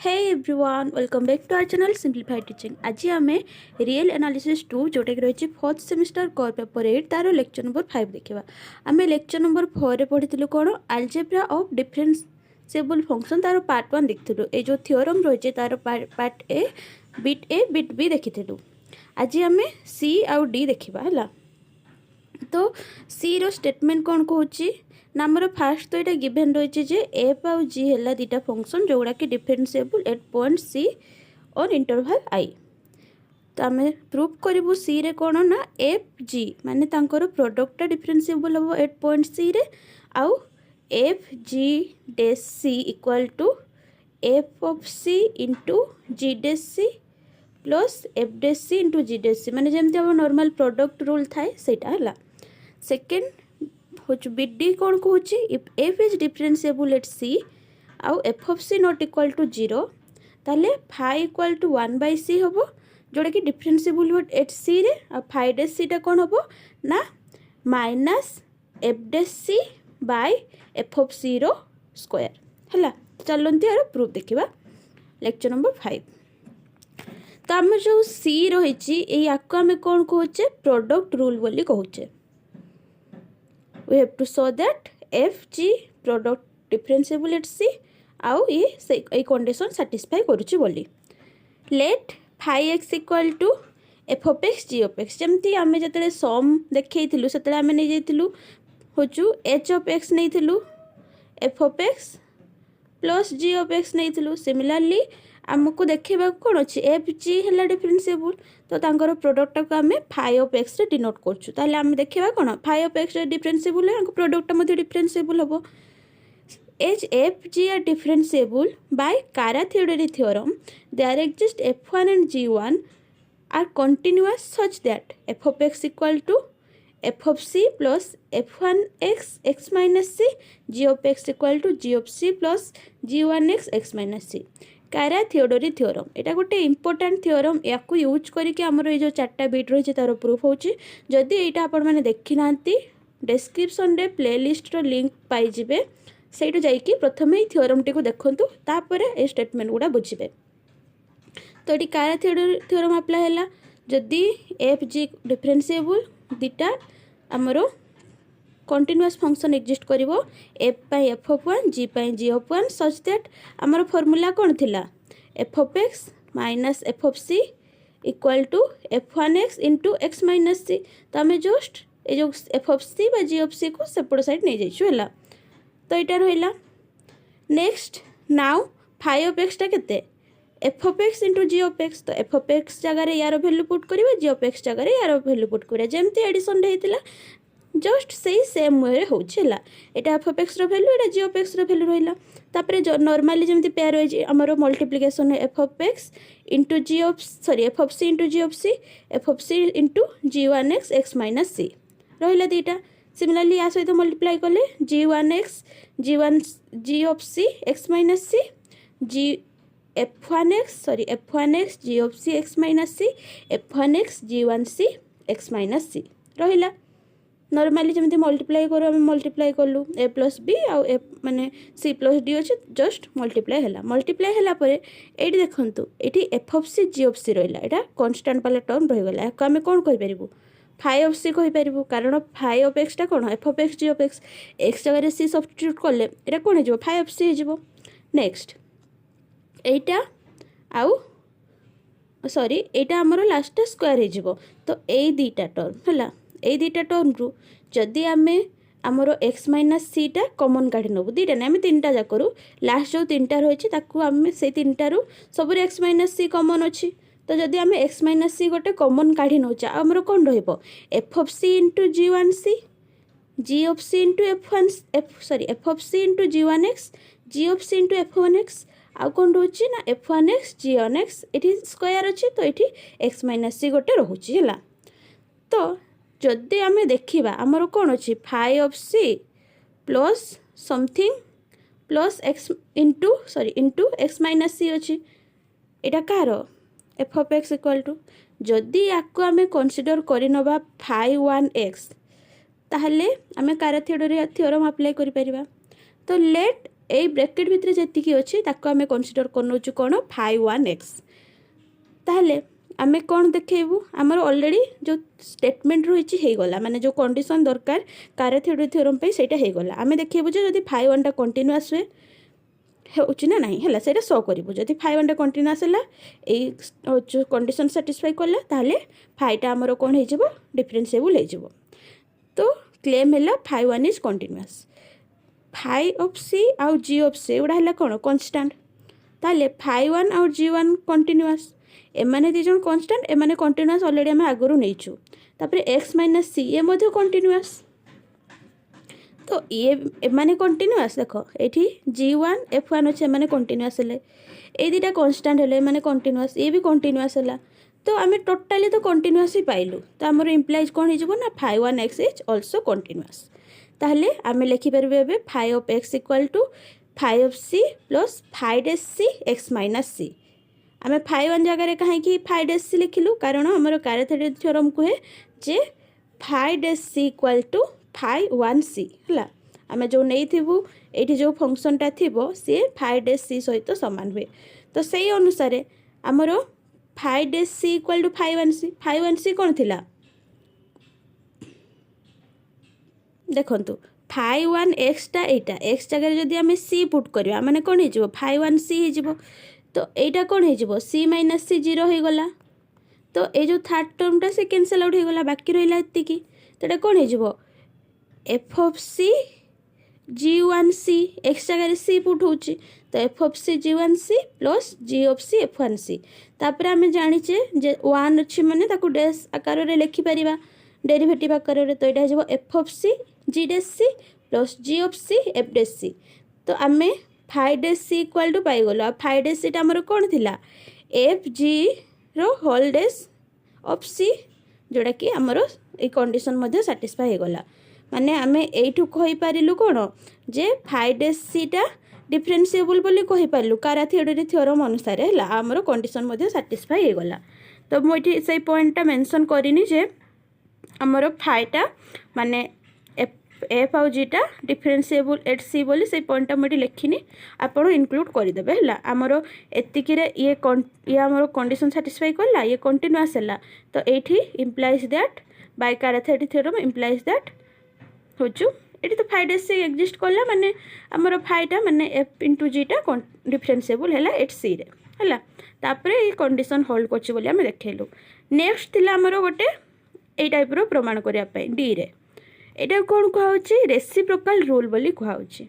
Hey everyone, welcome back to our channel Simplified Teaching. आज आम real analysis 2 जोटा कि रही फोर्थ सेमिस्टर कोर पेपर 8 तार लेक्चर नंबर 5 देखा. आम लेक्चर नंबर 4 रे पढ़ी कौन आलजेब्रा ऑफ डिफरेंशिएबल फंक्शन तार पार्ट 1 देखिलु. ए जो थ्योरम रही तार पार्ट ए बिट बी देखिलु. आज आम सी आउ डी देखा है. तो सी रो स्टेटमेंट कौन कहूँ ना आमर फास्ट तो यहाँ गिभेन रही है एफ आउ जी है दुटा फंक्शन जोड़ा कि डिफरेंशिएबल एट पॉइंट सी और इंटरवल आई. तो आम प्रूफ करूँ सी रे कौन ना एफ जी माने तांकर प्रोडक्टा डिफरेंशिएबल हम एट पॉइंट सी रे आउ एफ जी डे C equal to F of C into G डे C plus F day C into G डे सी माने जमती हम नॉर्मल प्रोडक्ट रूल थाए सेटा है. सेकेंड हूँ बिट डी कौन कहूँ if F is differentiable at सी आउ F of C not equal to 0 ताले फाइ इक्वल टू 1/c हम जोड़ा कि डिफरेंशिएबल एट सी रे आ फाइ डे सी टा कौन हम ना minus f day c by f of c रो स्क्वायर है. चलती यार प्रूफ देखा लेक्चर नंबर 5. तो आम जो सी रही आम कौन कहे प्रोडक्ट रूल बोली कहूचे. We have to show that FG product differentiable at C आउ ये कंडीशन satisfy करुच्ची बोली. Let phi x equal to f of x g of x जमती आम जो सम देखु से आम नहीं जाइलु हूँ h of x नहीं f of x plus g of x नहीं. सिमिलरली आमको देखा कौन अच्छी एफ जी है डिफरेंशिएबल तो तांकर प्रोडक्ट को आम फाइ ऑफ एक्स रे डिनोट करछु. ताले आम देखा कौन फाइ ऑफ एक्स रे डिफरेंशिएबल है प्रोडक्ट डिफरेंशिएबल हम as F G are differentiable by Caratheodory theorem there exist f1 and g1 are continuous such that f of x equal to f of c plus f1x x minus c g of x equal to g of c plus g1x x minus c. Caratheodory theorem एटा गोटे important theorem या use करके आमर ये जो 4टा bit रही तार proof होची. जदि एटा आपण माने देखि नांती डिस्क्रिप्शन रे प्लेलिस्ट रो लिंक पाई जिवे सेटु जाईकी प्रथमे ही थ्योरम टी को देखंतु तापर ए स्टेटमेंट गुडा बुझिबे. तो एटी कारा-थियोडोरी थ्योरम अप्लाई हैला जदि एफ जी डिफरेंशिएबल दिटा आमरो कंटिन्यूअस फंक्शन एक्जिस्ट करिवो एफ पाई एफ ऑफ 1 जी पाई जी ऑफ 1 सच दैट आमर फॉर्मूला कौन थिला F of x minus F of C equal to f1x into X minus C. तो आम जस्ट ये जो एफ ऑफ सी बा जी ऑफ सी को सेपट साइड नहीं जाइछु है. तो यहाँ रहा नेक्स्ट नाउ फाइ ऑफ एक्सटा केते f of x into ji of x. तो एफ ऑफ एक्स जगह यार वैल्यू पुट करिवे जी ऑफ एक्स जगह यार वैल्यू पुट करिवे जेमती एडिशन होता जस्ट से सेम वे होगा. यहाँ एफ ऑफ एक्स वैल्यू यहाँ जी ऑफ एक्स वैल्यू रहा. तापर नॉर्मली जमी पेयर वाइज आमर multiplication F of x into ji of sorry F of C into ji of C F of C into g1x x minus सी रहा दुईटा. Similarly या सहित multiply कले g1x ji of C x minus C G f1x G of C x minus C f1x g1c x minus सी रहा. Normally जमी multiply करूँ आम multiply कलु ए प्लस बी आउ ए माने सी प्लस डी अच्छे जस्ट मल्टीप्लाई है ये देखु ये F of C G of C रहा यहाँ कन्स्टांट वाला टर्म रहीगला आम कौन कहीपर फाइ ऑफ सी कहीपर कारण फाइ ऑफ एक्सटा कौन f of x g of x जगह सी सब्स्टिट्यूट कले यहाँ कौन हो फाइ ऑफ सी हो. नेक्स्ट एटा आउ सॉरी यहाँ आमर लास्ट स्क्वायर हो. तो ये दुईटा टर्म है ये दुईटा टर्म रु जदि आम आमर एक्स माइनस सी टा कमन काढ़ी नबू दुईटा ना आम 3टा जाकू लास्ट जो 3टा रही आम से 3टारू सब एक्स माइनस सी कमन अच्छी. तो जदि आम एक्स माइनस सी गोटे कमन काढ़ी नौचे आमर कौन f of C into g1c g of C into f of C into g1x ji of C into f1x आउ कौन रोचे ना f1x g1x ये स्क्वायर अच्छे. तो ये एक्स माइनस सी गोटे रोचे है. तो जदि आम देखा आमर कौन अच्छी phi of C plus something plus X into X minus C अच्छी यहाँ कार F of x equal to जदि या आम कनसीडर करनवा फाइ 1x ताहले आम कारा-थियोडोरी थ्योरम अप्लाई करि परिबा. तो लेट এই ব্ରାକେଟ୍ ভিତରେ ଯେତିକି ଅଛି ତାକୁ ଆମେ କନସିଡର କରିନେଉଛୁ କ'ଣ φ1x। ତାହେଲେ ଆମେ କ'ଣ ଦେଖେଇବୁ ଆମର ଅଲରେଡ଼ି ଯେଉଁ ଷ୍ଟେଟମେଣ୍ଟ ରହିଛି ହେଇଗଲା ମାନେ ଯେଉଁ କଣ୍ଡିସନ୍ ଦରକାର କାର-ଥେଓଡୋର ଥିଓରମ୍ ପାଇଁ ସେଇଟା ହେଇଗଲା। ଆମେ ଦେଖେଇବୁ ଯେ ଯଦି φ1ଟା କଣ୍ଟିନ୍ୟୁଆସ୍ ହୁଏ ହେଉଛି ନା ନାହିଁ ହେଲା ସେଇଟା ଶୋ କରିବୁ। ଯଦି φ1ଟା କଣ୍ଟିନ୍ୟୁଆସ୍ ହେଲା ଏଇ ଯେଉଁ କଣ୍ଡିସନ୍ ସାଟିସ୍ଫାଇ କଲା ତାହେଲେ φଟା ଆମର କ'ଣ ହେଇଯିବ ଡିଫରେନ୍ସିଏବୁଲ୍ ହେଇଯିବ। ତ କ୍ଲେମ୍ ହେଲା φ1 ଇଜ୍ କଣ୍ଟିନ୍ୟୁଆସ୍। फाइ ऑफ सी आउ जी ऑफ सी एगुड़ा है कौन कन्स्टाट। ताले φ1 आउ g1 कंटिन्यूअस एमाने दी जन कन्स्टाट एमाने कंटिन्यूअस ऑलरेडी आम आगु नहींचु। तापर x माइनस सी ए मध्य कंटिन्यूअस। तो ये एमाने कंटिन्यूअस देख ये g1 f1 अच्छे एमाने कंटिन्यूअस हेले ए दुटा कन्स्टाट हेले एमाने कंटिन्यूअस ये भी कंटिन्यूअस है। तो आम टोटाली तो कंटिन्यूअस ही पाइलु। तो आमर इम्प्लाइज कौन हो ना φ1x इज ऑल्सो कंटिन्यूअस। ताहले आमे लिखिपर एबे phi of x equal to phi of C plus phi dash c x minus c. आमे φ1 जगह कहीं फाइ डैश सी लिखिलु कारण आमर कार-थेओडोर थ्योरम कहे जे phi dash c equal to φ1 c है। आमे जो नहीं थिबु एठी जो फंक्शनटा थिबो सी फाइ डैश सी सहित सामान हुए। तो सही अनुसार आमर phi dash c equal to φ1 c कौन थिला देखंतु φ1 x टा एटा x जगह जदि आम सी पुट करवा माने कौन हो φ1 सी हो। तो एटा कौन हो सी माइनस सी 0 हो गला। तो ये जो थर्ड टर्मटा से कैंसल आउट हो गला बाकी रहा एति तो ये कौन हो f of c g1 c x जगह सी पुट हो। तो f of c g1 c plus g of c f1 c. तापर आम जाचे जे 1 अच्छी माने ताकू डैश आकार में लिखिपर डेरिवेटिव आकार में। तो यहाँ हो f of C g dash c plus g of C f dash c. तो आम phi dash c equal to पाइगल। आ फाइ डैश सीटा आमर कौन थिला एफ जी रो होल डैश ऑफ सी जोड़ा कि आमर ए कंडीशन मध्य सैटिस्फाई हो गला। माने आम एठू कहि पारिलु कौन जे फाइ डैश सीटा डिफरेंशिएबल बोली कहि पारिलु कार-थेओडोर थ्योरम अनुसार है आमर कंडीशन मध्य सैटिस्फाई हो गला। तो मुझे से पॉइंटटा मेंशन करिनी जे आमर फाइटा माने एफ आउ जीटा डिफरेंशिएबल एट सी बोली से पॉइंटटा मुझे लिखिनी आपड़ इनक्लूड करदेवे है। आमर एतिकी ये आमर कंडीशन सैटिस्फाई कला ये कंटिन्यूअस है। तो ये implies that by Caratheodory theorem implies that होचु ये तो फाइ डैश सी एक्जिस्ट कला माने आमर फाइटा माने एफ इंटू जीटा डिफरेंशिएबल है एट सी रे है। तापर ये कंडीशन होल्ड करछि बोली आमे देखैलु। नेक्स्ट थिला आमर गोटे ए टाइप रो प्रमाण करिया पई डी रे एटा कौन कहुच्छे रेसिप्रोकल रूल बोली कहुच्छे।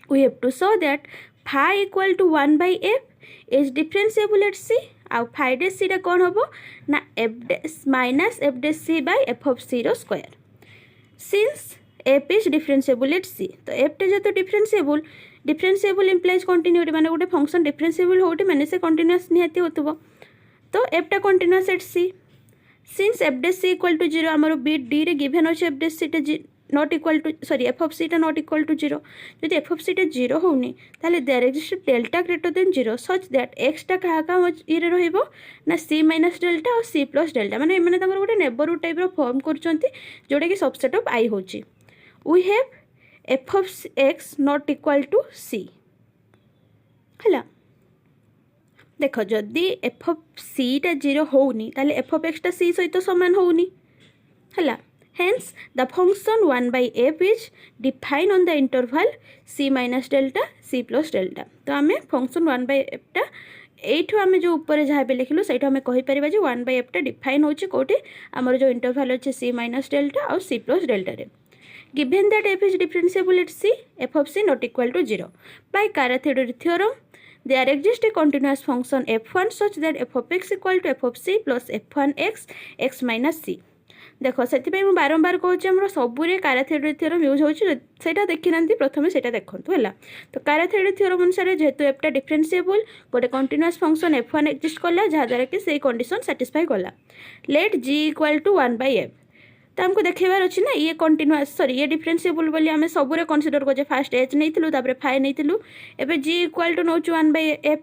We have to show that phi equal to 1 by f is differentiable at सी। आउ फाइ डैश सी कौन हम ना f dash minus f dash c by f of c रो square since f is differentiable at c. तो f टे जो differentiable implies continuity माने गोटे फंक्शन डिफरेंशिएबल होटे माने से कंटिन्यूअस निहाती होतबो। तो एफ टा continuous at c since f dash c equal to 0 आमर बी डी रे गिवन अच्छे f dash c not equal to sorry F of C not equal to 0। जदि एफ ऑफ सी 0 होनी ताले there exist delta greater than 0 such that x टा क्या ये रहिबो ना सी माइनस डेल्टा और सी प्लस डेल्टा माने एमाने तांकर गोटे नेबरहुड टाइप रो फॉर्म करछंती जोटा कि सबसेट ऑफ आई होची। We have f of x not equal to c हला। देख जदि एफ ऑफ सी टा 0 होनी ताले एफ ऑफ एक्स टा सी सहित सामान होनी है। Hence the function 1 by f is define on the interval c minus delta c plus delta. तो आम फंक्शन 1 बाय एफ टा एठू आम जो ऊपर जहाँ भी लिखिलु सही आम कहीपर जो 1 बाय एफ टा डिफाइन होची कोठी आमर जो इंटरवल अच्छे सी माइनस डेल्टा और सी प्लस डेल्टा रे। Given that f is differentiable at c F of C not equal to 0 by Caratheodory theorem there exists a continuous function f1 such that f of x equal to f of c plus f1x x minus c। देख से बारंबार कहूँ आम सबूरे कार-थेओडोर theorem use होता देखी ना प्रथम से देखूँ है। तो कार-थेओडोर थ्योरम अनुसार जेहेतु एफटा डिफरेंशिएबल गोटे कंटिन्यूअस फंक्शन f1 एक्जिस्ट कला जहाँद्वारा कि से कंडीशन सैटिस्फाई कला। Let g equal to 1 by f. तो आमको देखेबार अच्छी ना ये कंटिन्यूअस सॉरी ये डिफरेंशिएबल बोली आम सबूरे कनसीडर कर फास्ट एच नहीं तापर फाइ नहीं एबे g equal to now 1 by f.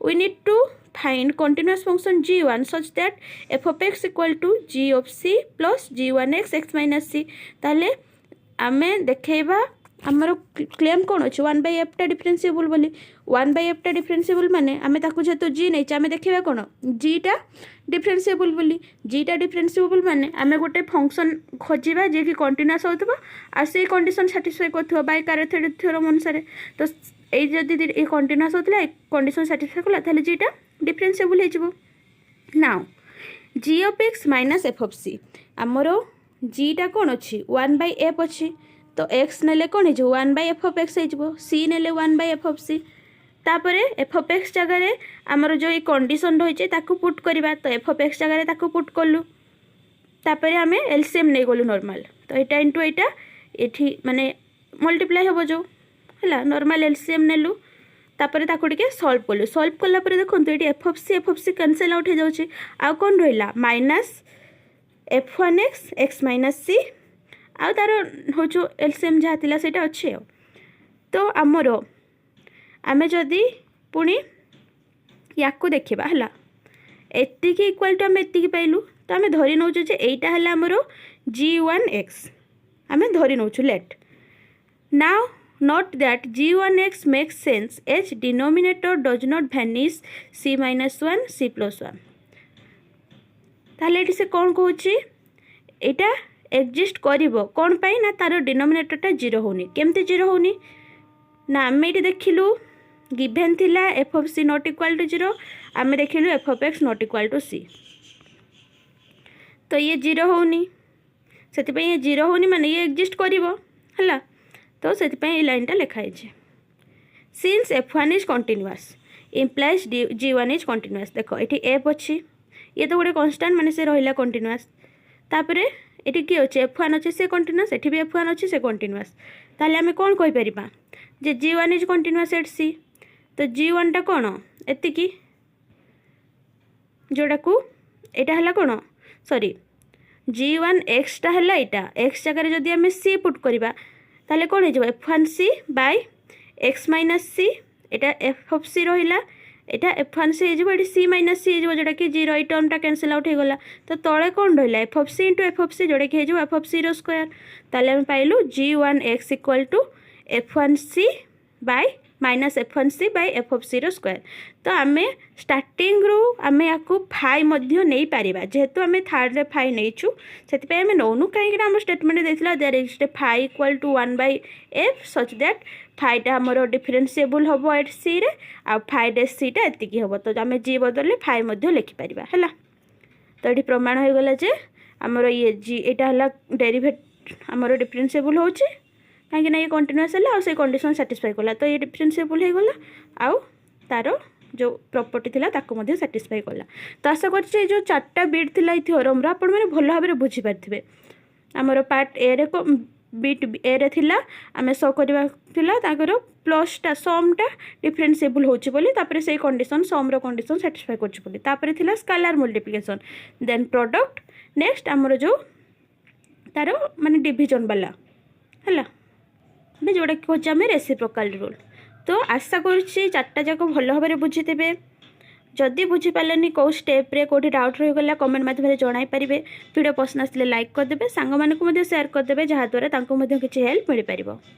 We need to find continuous function g1 such that f of x equal to g of c plus g1x x minus c। ताले आमे देखेबा आमर claim कौन अच्छे 1/f differentiable बोली 1/f differentiable माने आमे ताकू जेहेतु जी नहीं आमे देखा कौन जीटा डिफरेंशिएबल बोली जीटा डिफरेंशिएबल माने आमे गोटे फंक्शन खोजा जी कि कंटिन्यूअस होथबो आ से कंडीशन सैटिस्फाई करथबो बाय कैरेक्टर थ्योरम अनुसार तो ये जदि ये कंटिन्यूअस होतला कंडीशन सैटिस्फाई कला ताले जीटा डिफरेंशिएबल हो जिवो now g of x minus F of c आमर जीटा कौन अच्छी 1/f अच्छी तो एक्स नेले कौन हो 1/f ऑफ एक्स हो सी नेले 1/f ऑफ सी तापरे एफ ऑफ एक्स जगह आमर जो ये कंडीशन रही ताकू पुट करवा तो एफ ऑफ एक्स जगह ताकू पुट कलु तापरे आमे एलसीएम नहीं गलु नॉर्मल तो यहाँ इंटू यहाँ ये माने मल्टीप्लाई हम जो है नॉर्मल एलसीएम नेलु तापरे ताकू टिके सॉल्व कलु सॉल्व कला परे देखंतु ये F of c cancel out हो जाउची आ कोन रहिला माइनस f1x x माइनस सी आउ तार हूँ एलसीएम जहाँ थिला सेटा अच्छे तो आमर आमे जदि पुणी या देखा है एति इक्वाल टू आम एति पाइलु तो आम धरी नौ एटा है आमर g1x आम धरी now let now note that g1x makes sense as denominator does not vanish c minus 1 c plus 1 ताले से कौन कहूँ यहाँ एक्जिस्ट करिबो कौन पाई ना तार डिनोमिनेटरटा जीरो होनी केमती जीरो होनी ना आम ये देखिलु गिभेन थिला F of C not equal to zero आम देखिलु f of x not equal to c तो ये जीरो होनी से ये जीरो होनी माने ये एक्जिस्ट करिबो हला तो से ये लाइनटा लिखाई since f1 is continuous implies g1 is continuous देखो ये एफ अच्छी ये तो गोटे कन्स्टांट माने से रहिला कंटिन्यूअस तापरे ये किए अच्छे f1 अच्छे से कंटिन्यूअस ये भी f1 अच्छे से कंटिन्यूअस ताले आमे कौन कहि परिबा जे g1 is continuous at c तो g1 टा कौन एतिकी जोड़ा को एटा हला कौन सॉरी g1 x टा हला एटा x जगह जदि आमे c पुट करबा ताले कौन हो f1c by x minus c एटा f ऑफ c रहिला एटा f1 से हो सी माइनस सी हो जोटा कि जीरो ये टर्मटा कैंसिल आउट हो गला तो तले कौन रहा f of C into f of c जोटा कि हो एफ ऑफ सी रो स्क्वायर ताले हम पाइलु g1x equal to f1c by minus f1c by f of c रो स्क्वायर तो आमे स्टार्टिंग रू आमे याकू फाइ मध्य नहीं पारिबा जेहेतु आमे थर्ड रे फाइ नैचु सेति पे आमे नोनु काहे कि हम स्टेटमेंट देथिला there is phi equal to 1/f such that फाइटा हमर डिफरेंशिएबल होबो एट सी रे आ फाइ डे सी टा एतिकी होबो तो आमे जी बदले फाइ मध्य लिखि पारिबा हला तो एठी प्रमाण हो गला जे हमर ये जी एटा हला डेरिवेट हमर डिफरेंशिएबल होची कहीं ना ये कंटिन्यूअस है आ कंडीशन सैटिस्फाई कला तो ये डिफरेंशिएबल हो गला आउ तार जो प्रॉपर्टी थिला ताको मध्ये सैटिस्फाई कला तो आशा करछि जो चारटा बिट थिला ई थ्योरम रा आपण माने भलो भाबरे बुझी पारथिबे हमर पार्ट ए रे को बिट ए रे थिला आमे सो करबा थिला ताकर प्लस टा सम टा डिफरेंशिएबल होछि बोली तापरे से कंडीशन सम रो कंडीशन सैटिस्फाई करछि बोली तापरे थिला scalar multiplication then product next हमर जो तार माने डिवीजन वाला हला जोटा कि आम रेसिप्रोकाल रूल तो आशा करुच्ची चार्टा जाक भल भाव बुझी थे जदि बुझीपारे कौ स्टेप्रे कौटी डाउट रहीगला कमेंट माध्यम जन पारे वीडियो पसंद आसले लाइक करदे सांग मानक शेयर करदे जहाँद्वारा किसी हेल्प मिल पार।